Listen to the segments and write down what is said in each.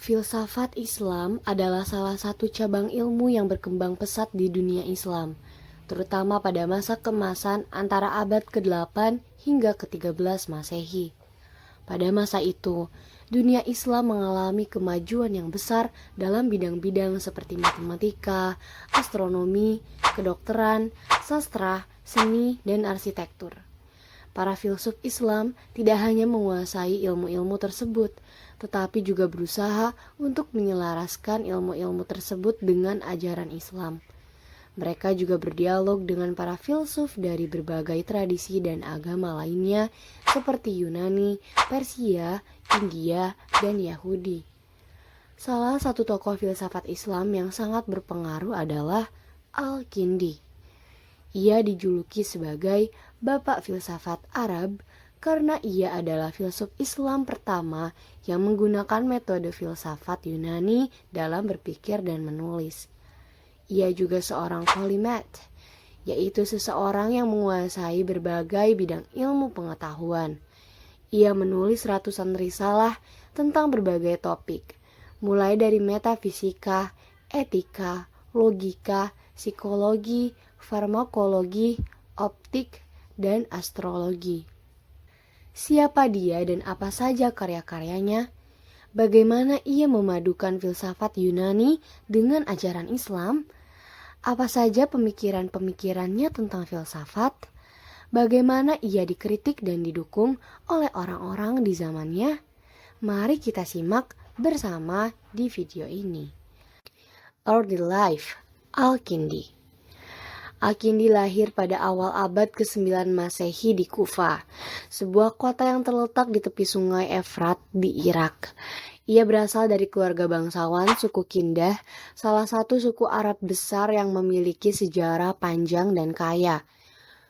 Filsafat Islam adalah salah satu cabang ilmu yang berkembang pesat di dunia Islam, terutama pada masa keemasan antara abad ke-8 hingga ke-13 Masehi. Pada masa itu, dunia Islam mengalami kemajuan yang besar dalam bidang-bidang seperti matematika, astronomi, kedokteran, sastra, seni, dan arsitektur. Para filsuf Islam tidak hanya menguasai ilmu-ilmu tersebut, tetapi juga berusaha untuk menyelaraskan ilmu-ilmu tersebut dengan ajaran Islam. Mereka juga berdialog dengan para filsuf dari berbagai tradisi dan agama lainnya seperti Yunani, Persia, India, dan Yahudi. Salah satu tokoh filsafat Islam yang sangat berpengaruh adalah Al-Kindi. Ia dijuluki sebagai Bapak Filsafat Arab karena ia adalah filsuf Islam pertama yang menggunakan metode filsafat Yunani dalam berpikir dan menulis. Ia juga seorang polymath, yaitu seseorang yang menguasai berbagai bidang ilmu pengetahuan. Ia menulis ratusan risalah tentang berbagai topik, mulai dari metafisika, etika, logika, psikologi, farmakologi, optik, dan astrologi. Siapa dia dan apa saja karya-karyanya? Bagaimana ia memadukan filsafat Yunani dengan ajaran Islam? Apa saja pemikiran-pemikirannya tentang filsafat? Bagaimana ia dikritik dan didukung oleh orang-orang di zamannya? Mari kita simak bersama di video ini. Early Life Al-Kindi. Al-Kindi lahir pada awal abad ke-9 Masehi di Kufa, sebuah kota yang terletak di tepi sungai Efrat di Irak. Ia berasal dari keluarga bangsawan suku Kindah, salah satu suku Arab besar yang memiliki sejarah panjang dan kaya.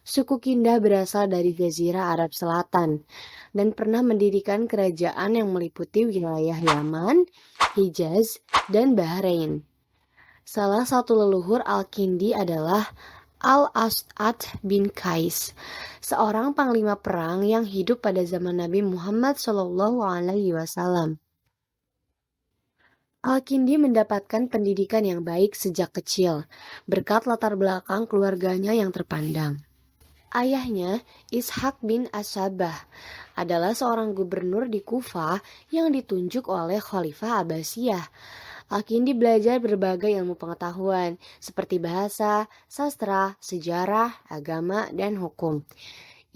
Suku Kindah berasal dari Jazirah Arab Selatan dan pernah mendirikan kerajaan yang meliputi wilayah Yaman, Hijaz, dan Bahrain. Salah satu leluhur Al-Kindi adalah Al-As'ad bin Qais, seorang panglima perang yang hidup pada zaman Nabi Muhammad SAW. Al-Kindi mendapatkan pendidikan yang baik sejak kecil, berkat latar belakang keluarganya yang terpandang. Ayahnya, Ishaq bin As-Sabah, adalah seorang gubernur di Kufa yang ditunjuk oleh Khalifah Abbasiyah. Al-Kindi belajar berbagai ilmu pengetahuan seperti bahasa, sastra, sejarah, agama, dan hukum.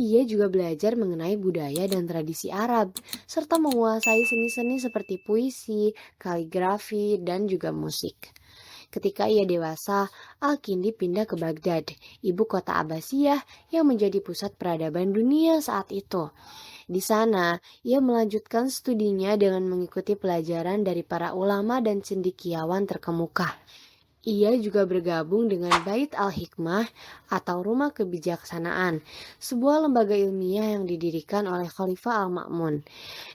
Ia juga belajar mengenai budaya dan tradisi Arab, serta menguasai seni-seni seperti puisi, kaligrafi, dan juga musik. Ketika ia dewasa, Al-Kindi pindah ke Baghdad, ibu kota Abbasiyah yang menjadi pusat peradaban dunia saat itu. Di sana, ia melanjutkan studinya dengan mengikuti pelajaran dari para ulama dan cendekiawan terkemuka. Ia juga bergabung dengan Bait al-Hikmah atau Rumah Kebijaksanaan, sebuah lembaga ilmiah yang didirikan oleh Khalifah Al-Ma'mun.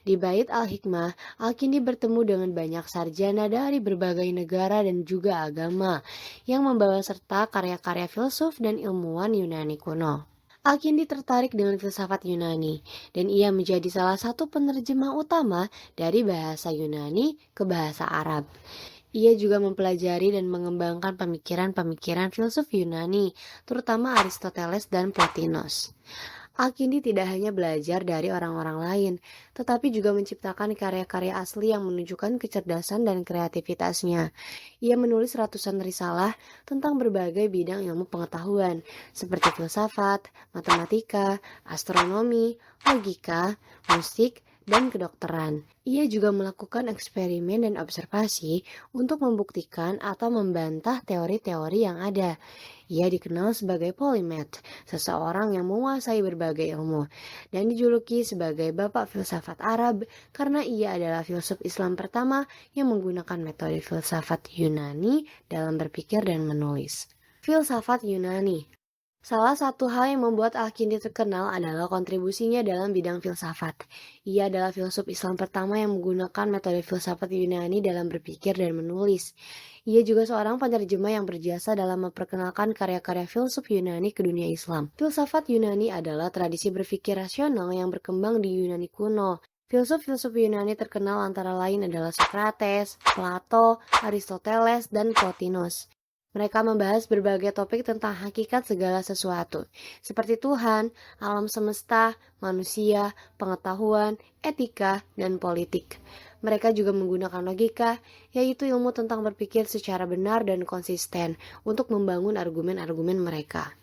Di Bait al-Hikmah, Al-Kindi bertemu dengan banyak sarjana dari berbagai negara dan juga agama yang membawa serta karya-karya filsuf dan ilmuwan Yunani kuno. Al-Kindi tertarik dengan filsafat Yunani, dan ia menjadi salah satu penerjemah utama dari bahasa Yunani ke bahasa Arab. Ia juga mempelajari dan mengembangkan pemikiran-pemikiran filsuf Yunani, terutama Aristoteles dan Plotinus. Al-Kindi tidak hanya belajar dari orang-orang lain, tetapi juga menciptakan karya-karya asli yang menunjukkan kecerdasan dan kreativitasnya. Ia menulis ratusan risalah tentang berbagai bidang ilmu pengetahuan, seperti filsafat, matematika, astronomi, logika, musik, dan kedokteran. Ia juga melakukan eksperimen dan observasi untuk membuktikan atau membantah teori-teori yang ada. Ia dikenal sebagai polymath, seseorang yang menguasai berbagai ilmu, dan dijuluki sebagai Bapak Filsafat Arab karena ia adalah filsuf Islam pertama yang menggunakan metode filsafat Yunani dalam berpikir dan menulis. Filsafat Yunani. Salah satu hal yang membuat Al-Kindi terkenal adalah kontribusinya dalam bidang filsafat. Ia adalah filsuf Islam pertama yang menggunakan metode filsafat Yunani dalam berpikir dan menulis. Ia juga seorang penerjemah yang berjasa dalam memperkenalkan karya-karya filsuf Yunani ke dunia Islam. Filsafat Yunani adalah tradisi berpikir rasional yang berkembang di Yunani kuno. Filsuf-filsuf Yunani terkenal antara lain adalah Socrates, Plato, Aristoteles, dan Plotinus. Mereka membahas berbagai topik tentang hakikat segala sesuatu, seperti Tuhan, alam semesta, manusia, pengetahuan, etika, dan politik. Mereka juga menggunakan logika, yaitu ilmu tentang berpikir secara benar dan konsisten untuk membangun argumen-argumen mereka.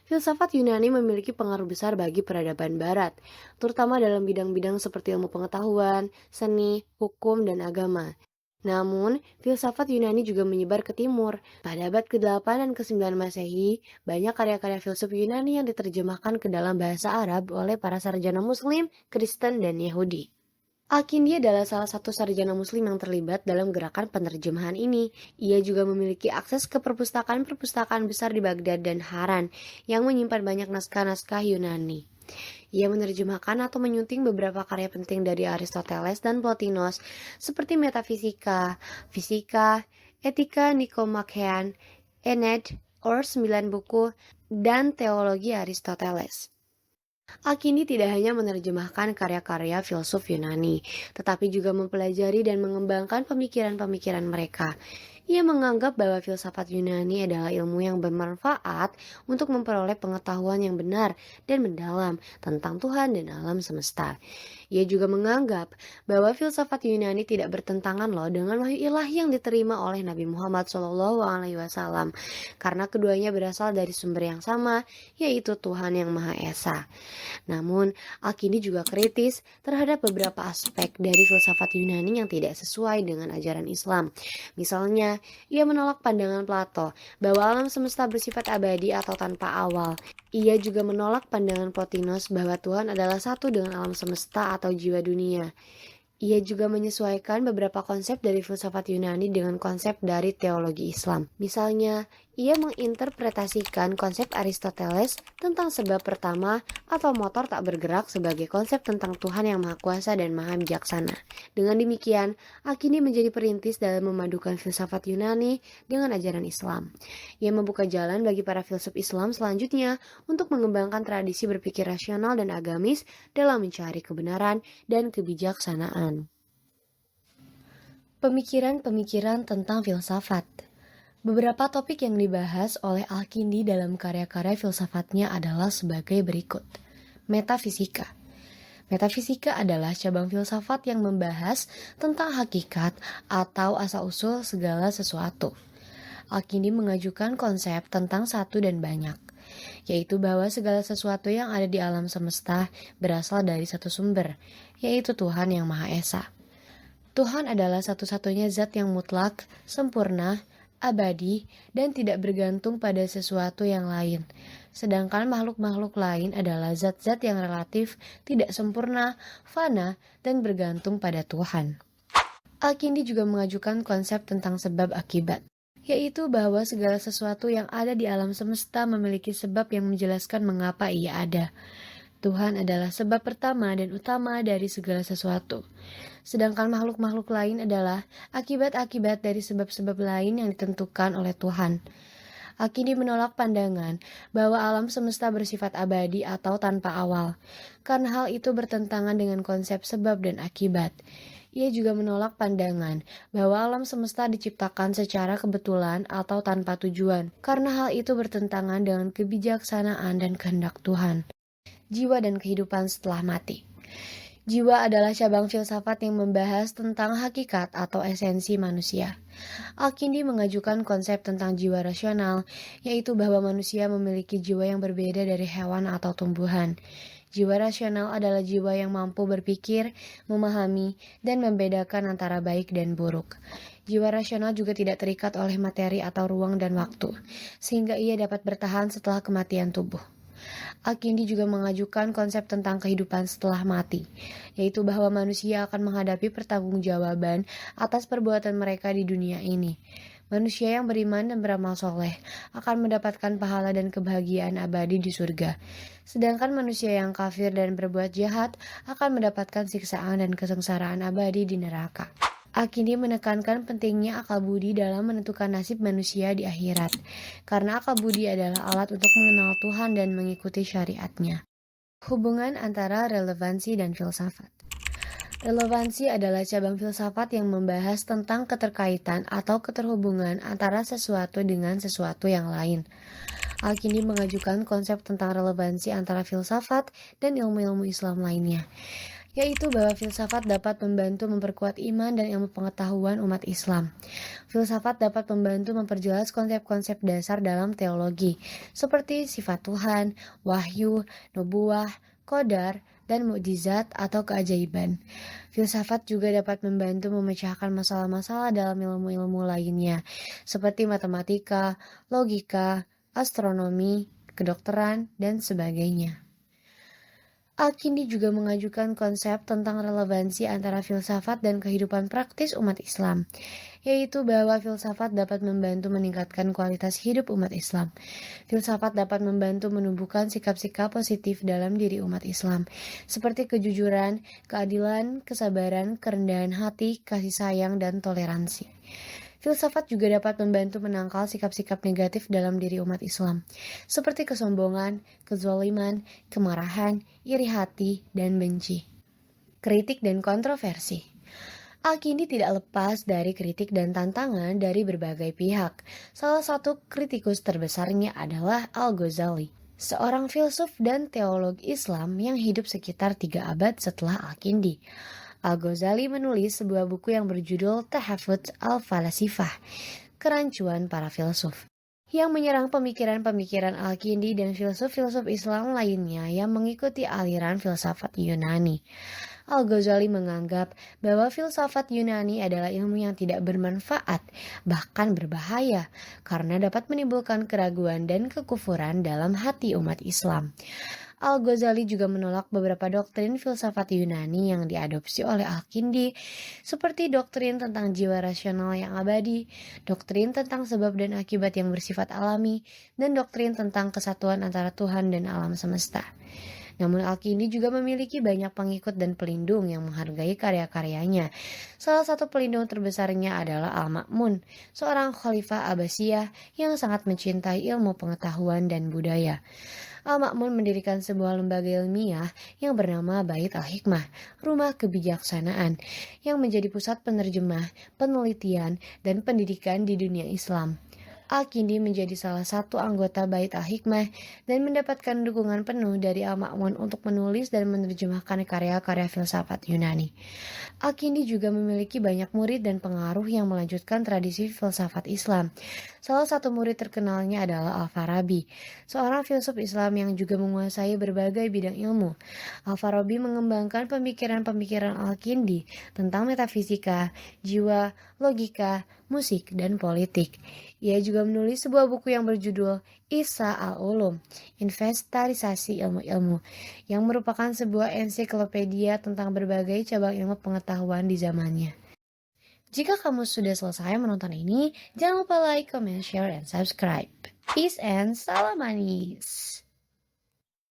Filsafat Yunani memiliki pengaruh besar bagi peradaban Barat, terutama dalam bidang-bidang seperti ilmu pengetahuan, seni, hukum, dan agama. Namun, filsafat Yunani juga menyebar ke timur. Pada abad ke-8 dan ke-9 Masehi, banyak karya-karya filsuf Yunani yang diterjemahkan ke dalam bahasa Arab oleh para sarjana Muslim, Kristen, dan Yahudi. Al-Kindi adalah salah satu sarjana Muslim yang terlibat dalam gerakan penerjemahan ini. Ia juga memiliki akses ke perpustakaan-perpustakaan besar di Baghdad dan Haran yang menyimpan banyak naskah-naskah Yunani. Ia menerjemahkan atau menyunting beberapa karya penting dari Aristoteles dan Plotinus seperti metafisika, fisika, etika Nikomachean, Ened, or 9 buku, dan teologi Aristoteles. Al-Kindi tidak hanya menerjemahkan karya-karya filsuf Yunani, tetapi juga mempelajari dan mengembangkan pemikiran-pemikiran mereka. Ia menganggap bahwa filsafat Yunani adalah ilmu yang bermanfaat untuk memperoleh pengetahuan yang benar dan mendalam tentang Tuhan dan alam semesta. Ia juga menganggap bahwa filsafat Yunani tidak bertentangan dengan wahyu ilahi yang diterima oleh Nabi Muhammad SAW, karena keduanya berasal dari sumber yang sama, yaitu Tuhan yang Maha Esa. Namun, Al-Kindi juga kritis terhadap beberapa aspek dari filsafat Yunani yang tidak sesuai dengan ajaran Islam. Misalnya, ia menolak pandangan Plato bahwa alam semesta bersifat abadi atau tanpa awal. Ia juga menolak pandangan Plotinus bahwa Tuhan adalah satu dengan alam semesta atau jiwa dunia. Ia juga menyesuaikan beberapa konsep dari filsafat Yunani dengan konsep dari teologi Islam. Misalnya, ia menginterpretasikan konsep Aristoteles tentang sebab pertama atau motor tak bergerak sebagai konsep tentang Tuhan yang Maha Kuasa dan Maha Bijaksana. Dengan demikian, Al-Kindi menjadi perintis dalam memadukan filsafat Yunani dengan ajaran Islam. Ia membuka jalan bagi para filsuf Islam selanjutnya untuk mengembangkan tradisi berpikir rasional dan agamis dalam mencari kebenaran dan kebijaksanaan. Pemikiran-pemikiran tentang filsafat. Beberapa topik yang dibahas oleh Al-Kindi dalam karya-karya filsafatnya adalah sebagai berikut. Metafisika. Metafisika adalah cabang filsafat yang membahas tentang hakikat atau asal-usul segala sesuatu. Al-Kindi mengajukan konsep tentang satu dan banyak, yaitu bahwa segala sesuatu yang ada di alam semesta berasal dari satu sumber, yaitu Tuhan yang Maha Esa. Tuhan adalah satu-satunya zat yang mutlak, sempurna, abadi, dan tidak bergantung pada sesuatu yang lain. Sedangkan makhluk-makhluk lain adalah zat-zat yang relatif, tidak sempurna, fana, dan bergantung pada Tuhan. Al-Kindi juga mengajukan konsep tentang sebab akibat, yaitu bahwa segala sesuatu yang ada di alam semesta memiliki sebab yang menjelaskan mengapa ia ada. Tuhan adalah sebab pertama dan utama dari segala sesuatu. Sedangkan makhluk-makhluk lain adalah akibat-akibat dari sebab-sebab lain yang ditentukan oleh Tuhan. Al-Kindi menolak pandangan bahwa alam semesta bersifat abadi atau tanpa awal, karena hal itu bertentangan dengan konsep sebab dan akibat. Ia juga menolak pandangan bahwa alam semesta diciptakan secara kebetulan atau tanpa tujuan, karena hal itu bertentangan dengan kebijaksanaan dan kehendak Tuhan. Jiwa dan kehidupan setelah mati. Jiwa adalah cabang filsafat yang membahas tentang hakikat atau esensi manusia. Al-Kindi mengajukan konsep tentang jiwa rasional, yaitu bahwa manusia memiliki jiwa yang berbeda dari hewan atau tumbuhan. Jiwa rasional adalah jiwa yang mampu berpikir, memahami, dan membedakan antara baik dan buruk. Jiwa rasional juga tidak terikat oleh materi atau ruang dan waktu, sehingga ia dapat bertahan setelah kematian tubuh. Al-Kindi juga mengajukan konsep tentang kehidupan setelah mati, yaitu bahwa manusia akan menghadapi pertanggungjawaban atas perbuatan mereka di dunia ini. Manusia yang beriman dan beramal soleh akan mendapatkan pahala dan kebahagiaan abadi di surga. Sedangkan manusia yang kafir dan berbuat jahat akan mendapatkan siksaan dan kesengsaraan abadi di neraka. Al-Kindi menekankan pentingnya akal budi dalam menentukan nasib manusia di akhirat, karena akal budi adalah alat untuk mengenal Tuhan dan mengikuti syariatnya. Hubungan antara relevansi dan filsafat. Relevansi adalah cabang filsafat yang membahas tentang keterkaitan atau keterhubungan antara sesuatu dengan sesuatu yang lain. Al-Kindi mengajukan konsep tentang relevansi antara filsafat dan ilmu-ilmu Islam lainnya, yaitu bahwa filsafat dapat membantu memperkuat iman dan ilmu pengetahuan umat Islam. Filsafat dapat membantu memperjelas konsep-konsep dasar dalam teologi, seperti sifat Tuhan, wahyu, nubuah, qadar, dan mukjizat atau keajaiban. Filsafat juga dapat membantu memecahkan masalah-masalah dalam ilmu-ilmu lainnya, seperti matematika, logika, astronomi, kedokteran, dan sebagainya. Al-Kindi juga mengajukan konsep tentang relevansi antara filsafat dan kehidupan praktis umat Islam, yaitu bahwa filsafat dapat membantu meningkatkan kualitas hidup umat Islam. Filsafat dapat membantu menumbuhkan sikap-sikap positif dalam diri umat Islam, seperti kejujuran, keadilan, kesabaran, kerendahan hati, kasih sayang, dan toleransi. Filsafat juga dapat membantu menangkal sikap-sikap negatif dalam diri umat Islam, seperti kesombongan, kezaliman, kemarahan, iri hati, dan benci. Kritik dan kontroversi. Al-Kindi tidak lepas dari kritik dan tantangan dari berbagai pihak. Salah satu kritikus terbesarnya adalah Al-Ghazali, seorang filsuf dan teolog Islam yang hidup sekitar 3 abad setelah Al-Kindi. Al-Ghazali menulis sebuah buku yang berjudul Tahafut al-Falasifah, kerancuan para filsuf, yang menyerang pemikiran-pemikiran Al-Kindi dan filsuf-filsuf Islam lainnya yang mengikuti aliran filsafat Yunani. Al-Ghazali menganggap bahwa filsafat Yunani adalah ilmu yang tidak bermanfaat, bahkan berbahaya, karena dapat menimbulkan keraguan dan kekufuran dalam hati umat Islam. Al-Ghazali juga menolak beberapa doktrin filsafat Yunani yang diadopsi oleh Al-Kindi, seperti doktrin tentang jiwa rasional yang abadi, doktrin tentang sebab dan akibat yang bersifat alami, dan doktrin tentang kesatuan antara Tuhan dan alam semesta. Namun Al-Kindi juga memiliki banyak pengikut dan pelindung yang menghargai karya-karyanya. Salah satu pelindung terbesarnya adalah Al-Ma'mun, seorang khalifah Abbasiyah yang sangat mencintai ilmu pengetahuan dan budaya. Al-Ma'mun mendirikan sebuah lembaga ilmiah yang bernama Bait Al-Hikmah, rumah kebijaksanaan, yang menjadi pusat penerjemah, penelitian, dan pendidikan di dunia Islam. Al-Kindi menjadi salah satu anggota Bait Al-Hikmah dan mendapatkan dukungan penuh dari Al-Ma'mun untuk menulis dan menerjemahkan karya-karya filsafat Yunani. Al-Kindi juga memiliki banyak murid dan pengaruh yang melanjutkan tradisi filsafat Islam. Salah satu murid terkenalnya adalah Al-Farabi, seorang filsuf Islam yang juga menguasai berbagai bidang ilmu. Al-Farabi mengembangkan pemikiran-pemikiran Al-Kindi tentang metafisika, jiwa, logika, musik, dan politik. Ia juga menulis sebuah buku yang berjudul Ihsa al-Ulum, Inventarisasi Ilmu-Ilmu, yang merupakan sebuah ensiklopedia tentang berbagai cabang ilmu pengetahuan di zamannya. Jika kamu sudah selesai menonton ini, jangan lupa like, comment, share, dan subscribe. Peace and salam manis.